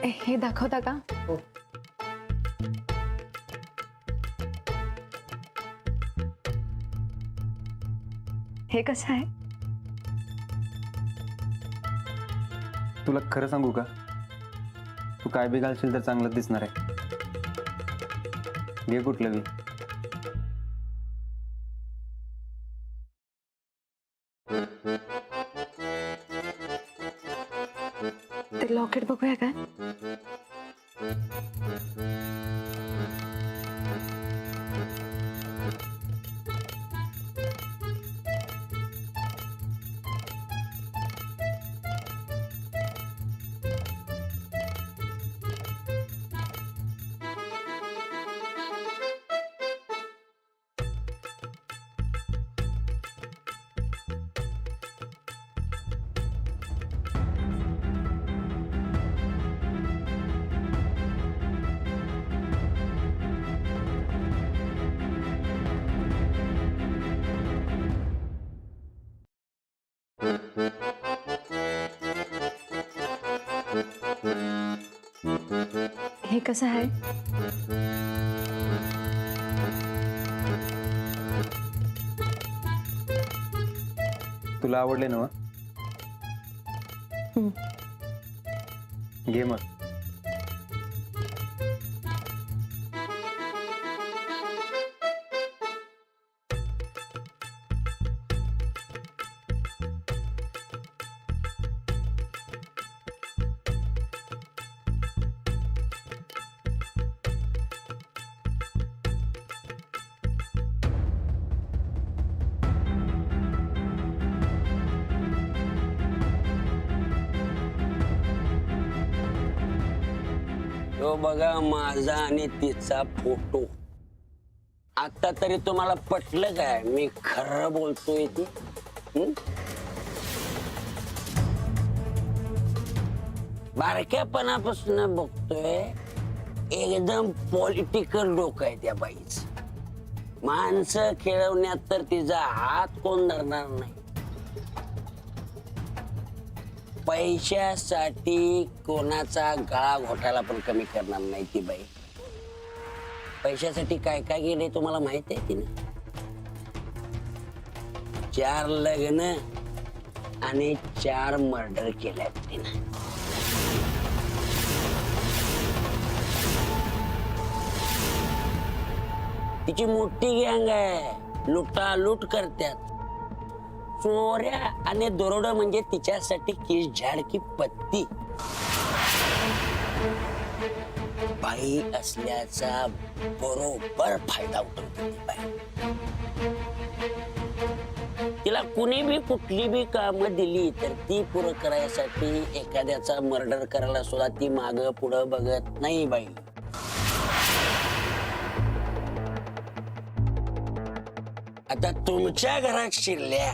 हे दाखवता का? हे कसं आहे? तुला खरं सांगू का, तू काय बी घालशील तर चांगलं दिसणार आहे. घे कुठलं बी. ते लॉकेट बघूया काय? हे कसं आहे? तुला आवडले ना? घे मग. तो बघा माझा आणि तिचा फोटो. आता तरी तुम्हाला पटलं काय मी खरं बोलतोय ती? बारक्यापणापासून बघतोय एकदम पॉलिटिकल डोकं आहे त्या बाईच. माणसं खेळवण्यात तर तिचा हात कोण धरणार नाही. पैशासाठी कोणाचा गळा घोटाला पण कमी करणार नाही ती बाई. पैशासाठी काय काय गेले तुम्हाला माहित आहे तिने? 4 लग्न आणि 4 मर्डर केल्यात तिने. तिची मोठी गँग आहे, लुटालूट करतात. चोऱ्या आणि दरोडा म्हणजे तिच्यासाठी किस झाड की पत्ती. बाई असल्याचा बरोबर फायदा उठवते ती बाई. तिला कुणी बी कुठली बी कामं दिली तर ती पुरं करायसाठी एखाद्याचा मर्डर करायला सुद्धा ती मागं पुढं बघत नाही बाई. आता तुमच्या घरात शिरल्या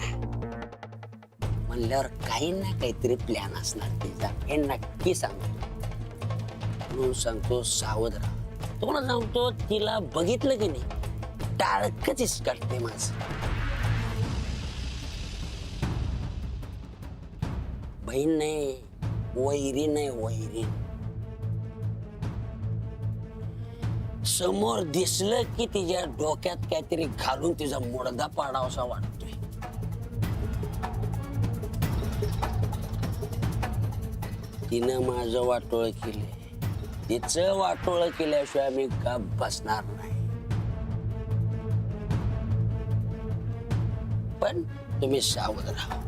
म्हणल्यावर काही ना काहीतरी प्लॅन असणार तिचा, हे नक्की सांगतो. म्हणून सांगतो सावध राहा. तुम्हाला सांगतो तिला बघितलं की नाही टाळकच इसकाटते माझं. बहीण नाही, वैरी नाही, वैरी. समोर दिसलं की तिच्या डोक्यात काहीतरी घालून तिचा मुडदा पाडावासा वाटतोय. तिनं माझं वाटोळ केलंय, तिचं वाटोळ केल्याशिवाय मी का बसणार नाही. पण तुम्ही सावध राहा.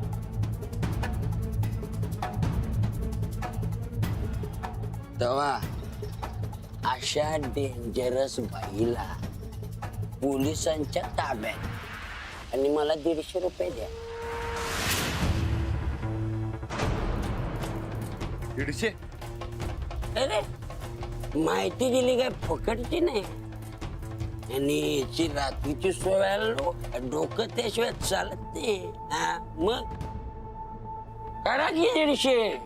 तेव्हा अशा डेंजरस बाईला पोलिसांच्या ताब्यात आणि मला 150 रुपये द्या. 150? अरे माहिती दिली काय फुकटची नाही. आणि याची रात्रीची सोय डोकं त्याशिवाय चालत नाही. हा मग काढा की 150.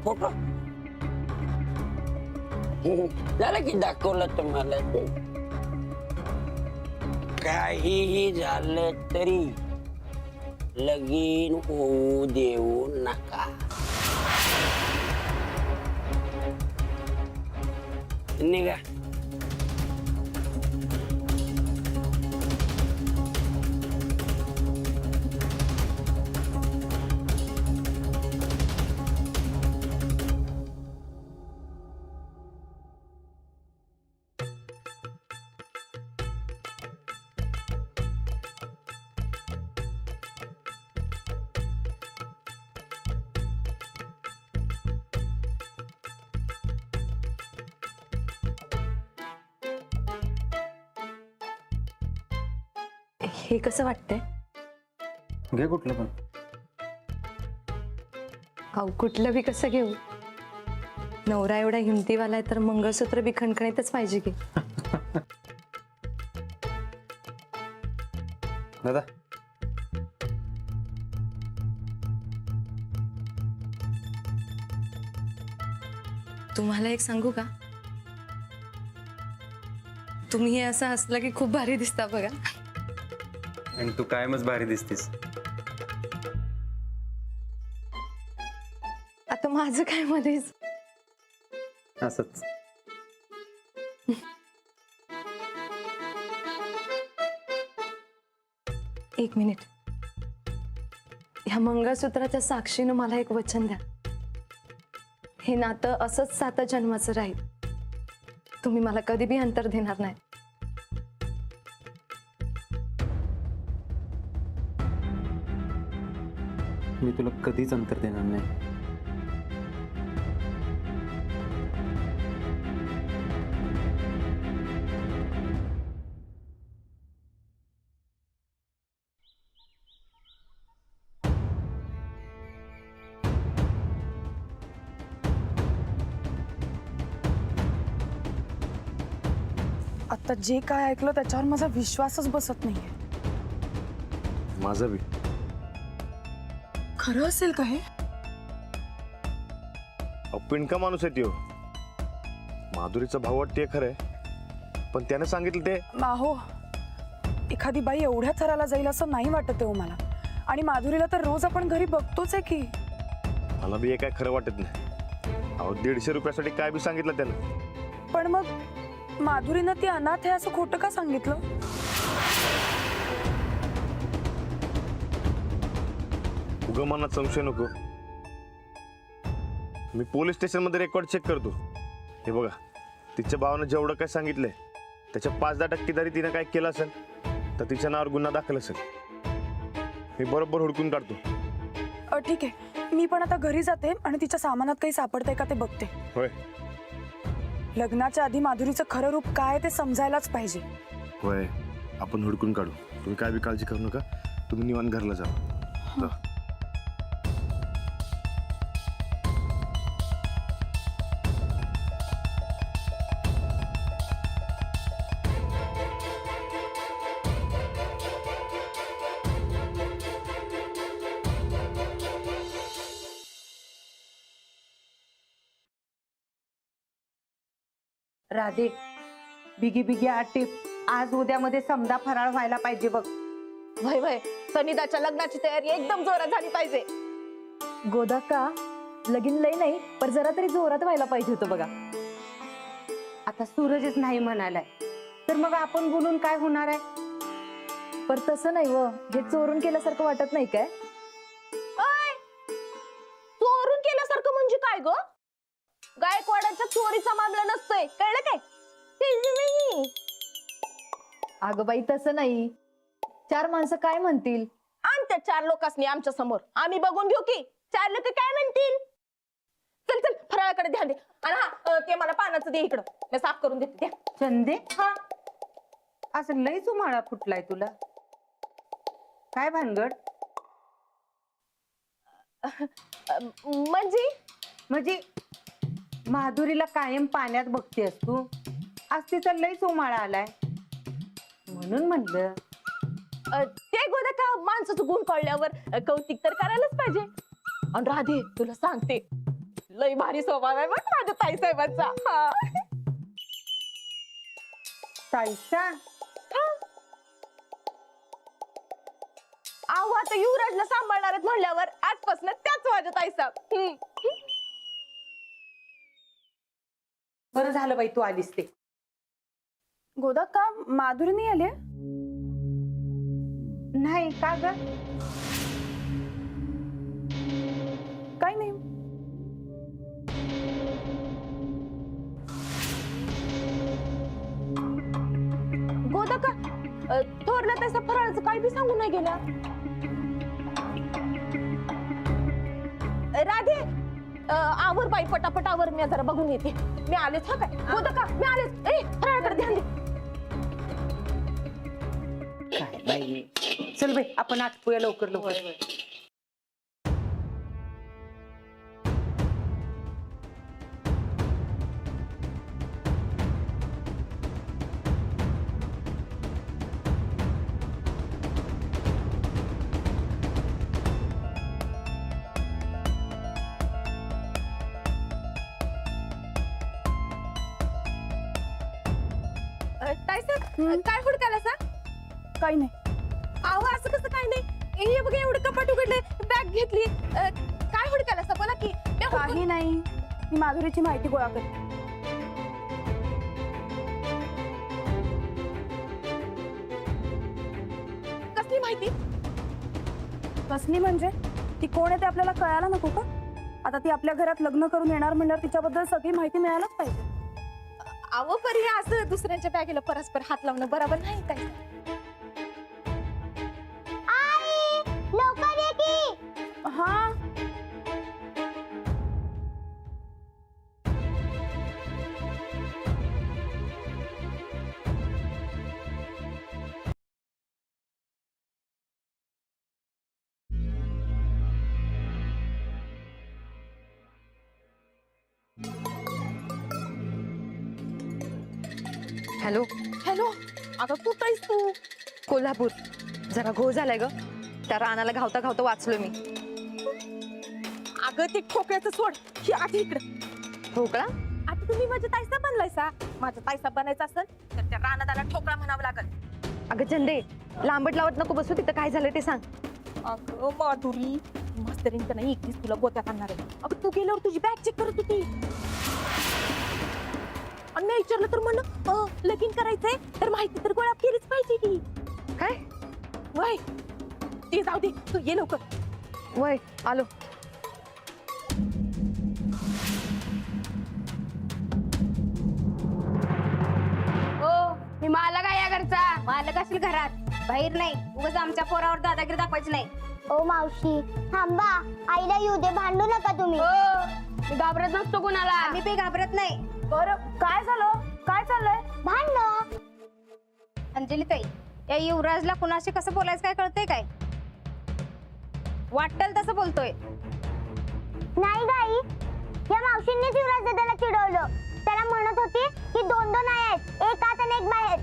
फोटो झालं की दाखवलं तुम्हाला ते. काहीही झालं तरी लगीन होऊ देऊ नका. निघा. हे कसं वाटतंय? घे कुठलं पण. अहो कुठलं बी कसं घेऊ? नवरा एवढा हिमतीवाला आहे तर मंगळसूत्र बी खणखणीतच पाहिजे की. दादा तुम्हाला एक सांगू का? तुम्ही हे असं हसलं की खूप भारी दिसता बघा. आणि तू कायमच भारी दिसतीस. आता माझं काय मध्येच. असंच. एक मिनिट. ह्या मंगळसूत्राच्या साक्षीनं मला एक वचन द्या. हे नातं असंच 7 जन्माचं राहील. तुम्ही मला कधी बी अंतर देणार नाही. मी तुला कधीच अंतर देणार नाही. आता जे काय ऐकलं त्याच्यावर माझा विश्वासच बसत नाहीये. माझा बी. खरं असेल का हे? पिणका माणूस आहे त्यो. माधुरीचा भाऊ वाटते खरंय, पण त्याने सांगितलं ते. माहो, एखादी बाई एवढ्या थराला जाईल असं नाही वाटत हो मला. आणि माधुरीला तर रोज आपण घरी बघतोच आहे की. मला बी हे काय खरं वाटत नाही. अहो 150 रुपयासाठी काय बी सांगितलं त्यानं. पण मग माधुरीनं ती अनाथ आहे असं खोटं का सांगितलं? उगा मनात संशय नको. मी पोलीस स्टेशन मध्ये रेकॉर्ड चेक करतो. हे बघा, तिच्या भावानं जेवढं काय सांगितलंय त्याच्या 5-10% तरी तिनं काय केलं असेल तर तिच्या नावावर गुन्हा दाखल असेल. मी बरोबर हुडकून काढतो. ठीक आहे, मी पण आता घरी जाते आणि तिच्या सामानात काही सापडतंय का ते बघते. होय लग्नाच्या आधी माधुरीचं खरं रूप काय ते समजायलाच पाहिजे. होय, आपण हुडकून काढू. तुम्ही काय बी काळजी करू नका. तुम्ही निवांत घरला जा. राधे, बिगी बिगी आटीप आज उद्यामध्ये समजा फराळ व्हायला पाहिजे बघ. वय वय, सनिदाच्या लग्नाची तयारी एकदम जोरात झाली पाहिजे. गोदा का लगीन लय नाही पण जरा तरी जोरात व्हायला पाहिजे होतं बघा. आता सूरजच नाही म्हणालाय तर मग आपण बोलून काय होणार आहे? पर तसं नाही व, हे चोरून केल्यासारखं वाटत नाही काय? चोरून केल्यासारखं म्हणजे काय ग? गायकवाडाच्या चोरीचा मामला नसतोय, कळलं काय? अगं बाई तसं नाही. 4 माणसं काय म्हणतील? आण त्या 4 लोकांनी आमच्या समोर, आम्ही बघून घेऊ की 4 लोक काय म्हणतील. चल चल, फराळाकडे ध्यान दे. आणि हा, ते मला पानाचं दे इकडं, मी साफ करून देते. द्या. चंदे, हा, असं लईच उमाळा फुटलाय तुला. काय भानगड? म्हणजे माधुरीला कायम पाण्यात बघतेस तू. आज तिचा लईच उमाळा आलाय म्हणून म्हणलं. ते गोदा का माणसाचं गुण कळल्यावर कौतिक तर करायलाच पाहिजे. आणि राधे, तुला सांगते, लय भारी स्वभाव आहे बघ माझ्या ताईसाहेबांचा. हा. ताईसा अहो आता युवराजला सांभाळणार आहेत म्हणल्यावर आजपासून त्याच माझ्या ताईसाहेब. बरं झालं बाई तू आलीस ते. गोदा का माधुरी नाही आली? नाही का ग? काही नाही. गोदा का थोरल्या ताईसा फराळाचं काही बी सांगून नाही गेल्या. राधे आवर बाई पटापट आवर, मी जरा बघून येते. मी आलेच. हा काय गोदा का मी आलेच. ए फराळाकडे ध्यान दे. काय बाई, चल बाई आपण आटपूया लवकर लवकर. ताईसाहेब काय हुडकायला सा? काही नाही. अहो असं कसं काय नाही? हे बघ एवढं कपाट उघडले, बॅग घेतली. काय हुडकायला सा? बोला की. मी हुडकून- काही नाही. मी माधुरीची माहिती गोळा करते. कसली माहिती? कसली म्हणजे? ती कोण आहे ते आपल्याला कळायला नको का? आता ती आपल्या घरात लग्न करून येणार म्हणल्यावर तिच्याबद्दल सगळी माहिती मिळायलाच पाहिजे. अहो परी असं दुसऱ्यांच्या बॅगेला परस्पर हात लावणं बरोबर नाही. ताई लवकर ये की. हा हॅलो. हॅलो. आता तू काहीच तू कोल्हापूर. जरा घोळ झालाय ग, त्या रानाला घावता घावता वाचलोय मी. अगं ते ठोकळ्याचं सोड. ही आधी इकडं. ठोकळा? आता तुम्ही माझ्या ताईसा बनलायसा. माझ्या ताईसा बनायचा असेल तर त्या रानादाला ठोकळा म्हणावं लागल. अगं चंदे, लांबट लावत नको बसू. तिथं काय झालं ते सांग. अगं माधुरी, मास्तरींचं नाही एकटीच तुला गोत्यात आणणार आहे. अगं तू गेल्यावर तुझी बॅग चेक करत होती आणि मी विचारलं तर म्हणलं लगीन करायचंय तर माहिती तर गोळा केलीच पाहिजे की. काय? वय ते जाऊ दे, तू ये लवकर. वय आलो. हो, मी मालक आहे या घरचा. मालक असेल घरात, बाहेर नाही. उगाच आमच्या पोरावर दादागिरी दाखवायची नाही. ओ मावशी थांबा, आईला येऊ दे, भांडू नका तुम्ही. मी घाबरत नसतो कुणाला. आम्ही काही घाबरत नाही. बरं, काय झालं? काय चाललंय? भांडण. अंजली ताई, या युवराजला कुणाशी कसं बोलायचं काय कळतंय काय? वाटेल तसं बोलतोय. नाही गाई, या मावशींनीच युवराज दादाला चिडवलं. त्याला म्हणत होती की दोन दोन आहेत, एक आत आणि एक बाहेर.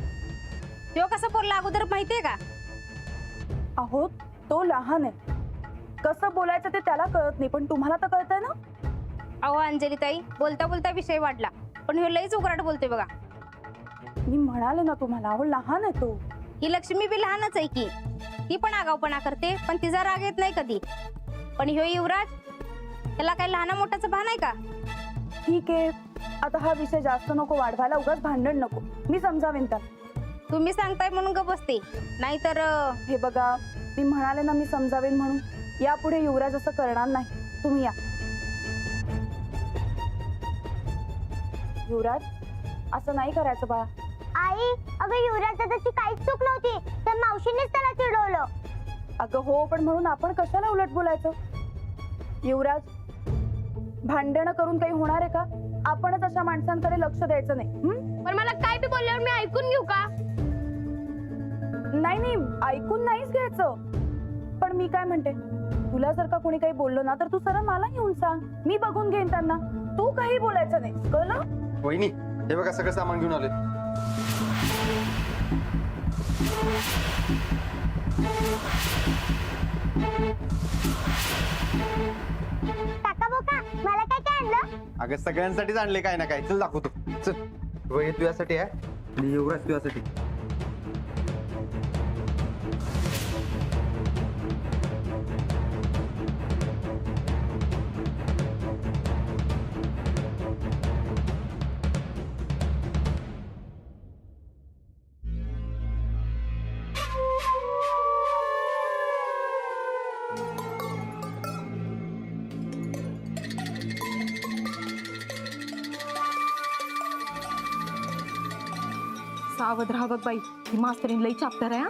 तो कसं बोलला अगोदर माहितीये का? अहो, तो लहान आहे. कसं बोलायचं ते त्याला कळत नाही, पण तुम्हाला तर कळतंय ना. अहो अंजली ताई, बोलता बोलता विषय वाढला, पण ह्यो लईच उघराट बोलतोय बघा. मी म्हणाले ना तुम्हाला, अहो लहान आहे तो. ही लक्ष्मी बी लहानच आहे की. ती पण आगाऊपणा करते, पण तिचा राग येत नाही कधी. पण ह्यो युवराज, त्याला काही लहाना मोठ्याचं भान आहे का? ठीक आहे, आता हा विषय जास्त नको वाढवायला. उगाच भांडण नको. मी समजावेन त्याला. तुम्ही सांगताय म्हणून ग बसते, नाहीतर हे बघा, मी म्हणाले ना मी समजावेन म्हणून. यापुढे युवराज असं करणार नाही. तुम्ही या. युवराज, असं नाही करायचं बाळा. आई, अगं युवराज दादाची काहीच चूक नव्हती, तर मावशीनेच त्याला चिडवलं. अगं हो, पण म्हणून आपण कशाला उलट बोलायचं? युवराज, भांडणं करून काही होणार आहे का? आपणच अशा माणसांकडे लक्ष द्यायचं नाही. पण मला काय बी बोलल्यावर मी ऐकून घेऊ का? नाही नाही, ऐकून नाहीच घ्यायचं. पण मी काय म्हणते, तुला जर का कोणी काही बोललं ना तर तू सरळ मला येऊन सांग. मी बघून घेईन त्यांना. तू काही बोलायचं नाही, कळलं? वहिनी, हे बघा सगळं सामान घेऊन आले. काका बोका, मला काय आणलं? अगं सगळ्यांसाठीच आणले काय ना काय. चल दाखवतो. चल हे तुझ्यासाठी आहे आणि युवराज तुझ्यासाठी. सावध राहा बघ बाई, ही मास्तरीन लई चाप्टर आहे हा.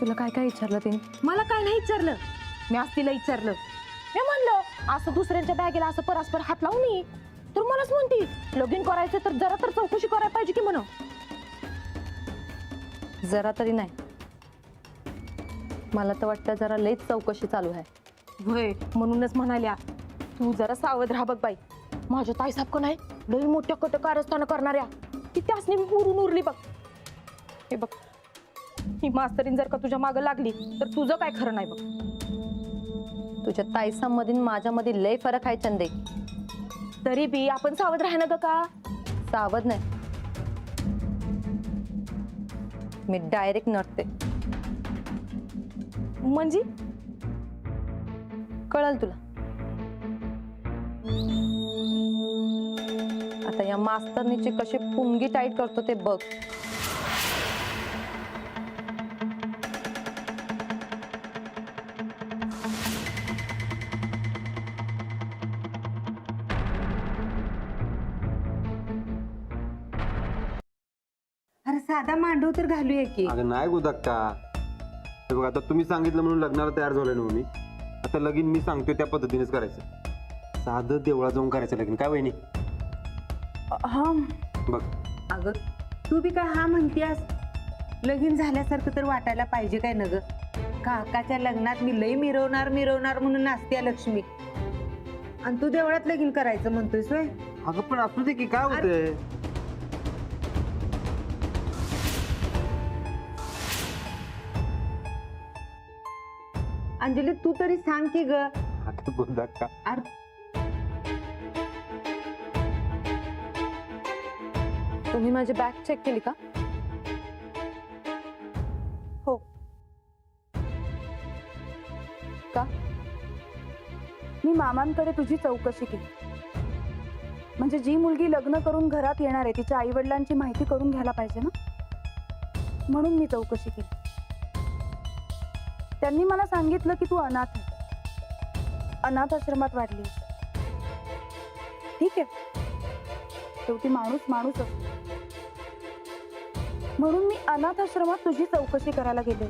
तुला काय काय विचारलं तिने? मला काय नाही विचारलं, मी आज तिला विचारलं. मी म्हणलं असं दुसऱ्यांच्या बॅगेला असं परस्पर हात लावू नये, तर मलाच म्हणती लगीन करायचं तर जरा तर चौकशी करायला पाहिजे की म्हण. जरा तरी नाही, मला तर वाटतं जरा लईच चौकशी चालू आहे. होय, म्हणूनच म्हणाल्या तू जरा सावध राहा बघ बाई. माझ्या ताई साहेब नाही लई मोठ्या कट कारस्थान करणाऱ्या, ती त्यासनी उरून उरली बघ. हे बघ, ही मास्तरीन जर का तुझ्या मागं लागली तर तुझं काय खरं नाही बघ. तुझ्या ताईसामध्ये माझ्यामध्ये लय फरक आहे चंदे. तरी बी आपण सावध राहणं ग का? सावध नाही, मी डायरेक्ट नटते. म्हणजे कळल तुला. आता या मास्तरनीची कशी पुंगी टाईट करतो ते बघ. अरे साधा मांडव तर घालूया की. अगं नाही गुदक्का. हे बघ, आता तुम्ही सांगितलं म्हणून लग्नाला तयार झालोय ना मी. आता लगीन मी सांगतोय त्या पद्धतीनेच करायचं. साधं देवळा जाऊन करायचं लगीन. काय वहिनी? हा बघ अगं तू बी काय हा म्हणतीयास? लगीन झाल्यासारखं तर वाटायला पाहिजे काय न ग? काकाच्या लग्नात मी लई मिरवणार मिरवणार म्हणून नाचत्या लक्ष्मी, आणि तू देवळात लगीन करायचं म्हणतोयस होय? अगं पण असू दे की, काय होतंय? अंजली तू तरी सांग की ग. अगं गुदक्का, अरे तुम्ही माझी बॅग चेक केली का? हो. का? मी मामांकडे तुझी चौकशी केली. म्हणजे जी मुलगी लग्न करून घरात येणार आहे तिच्या आई वडिलांची माहिती करून घ्यायला पाहिजे ना, म्हणून मी चौकशी केली. त्यांनी मला सांगितलं की तू अनाथ आहे, अनाथ आश्रमात वाढली. ठीक आहे, शेवटी माणूस माणूस असतो. म्हणून मी अनाथ आश्रमात तुझी चौकशी करायला गेले.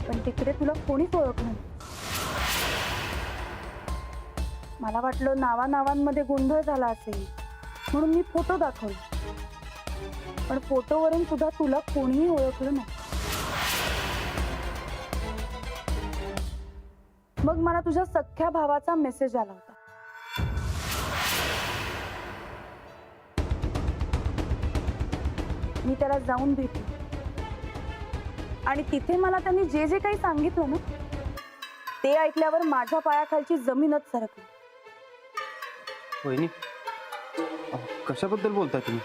पण तिकडे तुला कोणीच ओळखलं नाही. मला वाटलं नावानावांमध्ये गोंधळ झाला असेल म्हणून मी फोटो दाखवले, पण फोटोवरून सुद्धा तुला कोणीही ओळखलं नाही. मग मला तुझ्या सख्ख्या भावाचा मेसेज आला होता. मी त्याला जाऊन भेटले आणि तिथे मला त्यांनी जे जे काही सांगितलं ना ते ऐकल्यावर माझ्या पायाखालची जमीनच सरकली. वहिनी कशाबद्दल बोलताय तुम्ही?